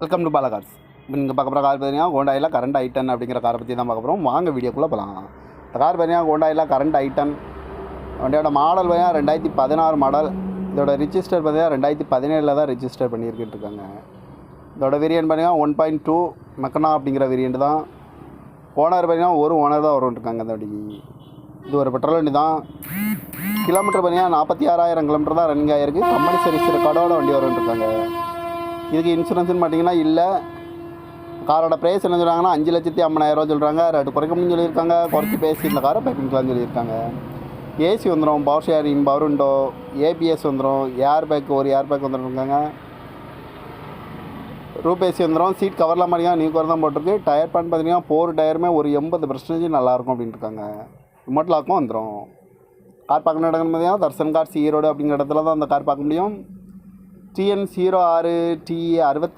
Welcome to Bala cars. இப்போ நீங்கள் பார்க்க போகிற கார் பார்த்தீங்கன்னா ஹோண்டாயில் கரண்ட் i10 அப்படிங்கிற காரை பற்றி தான் பார்க்க போகிறோம். வாங்க வீடியோக்குள்ளே போகலாம். இந்த கார் பார்த்தீங்கன்னா ஹோண்டாயில் கரண்ட் i10 வண்டியோட மாடல் பார்த்தீங்கன்னா 2016 மாடல். இதோட ரிஜிஸ்டர் பார்த்தீங்கன்னா 2017 தான் ரிஜிஸ்டர் பண்ணியிருக்கிட்டு இருக்காங்க. இதோட வேரியன்ட் பார்த்தீங்கன்னா 1.2 மெக்கனா அப்படிங்கிற வேரியன்ட் தான். ஓனர் பார்த்தீங்கன்னா ஒரு ஓனர் தான் வரும்ட்டுருக்காங்க. இந்த வண்டி இது ஒரு பெட்ரோல் வண்டி தான். கிலோமீட்டர் பார்த்தீங்கன்னா 46,000 கிலோமீட்டர் தான் ரன்னிங் ஆகிருக்கு. கம்பெனி சர்வீஸ் ரெக்கார்டோட வண்டி வரும்ட்டுருக்காங்க. இதுக்கு இன்சூரன்ஸ்னு பார்த்தீங்கன்னா இல்லை. காரோட ப்ரைஸ் என்ன சொல்கிறாங்கன்னா 5,50,000 சொல்கிறாங்க. ரேட்டு குறைக்கணும்னு சொல்லியிருக்காங்க. குறைச்சி பேசி இந்த காரை பேக்கிங்கலாம்னு சொல்லியிருக்காங்க. ஏசி வந்துடும், power sharing, power window, ABS வந்துடும், ஏர் பேக் ஒரு ஏர் பேக் வந்துருக்காங்க. ரூப் ஏசி வந்துடும். சீட் கவர்லாம் பார்த்தீங்கன்னா நியூ கவர் தான் போட்டிருக்கு. டயர் பேன் பார்த்தீங்கன்னா 4 டயருமே ஒரு 80% நல்லாயிருக்கும் அப்படின்ட்டு இருக்காங்க. ரிமோட் லாக்கும் வந்துடும். கார் பார்க்கணும் இடம்னு பார்த்தீங்கன்னா தர்சன் கார்ஸ் ஈரோடு அப்படிங்கிற இடத்துல தான் அந்த கார் பார்க்க முடியும். TN06 TE68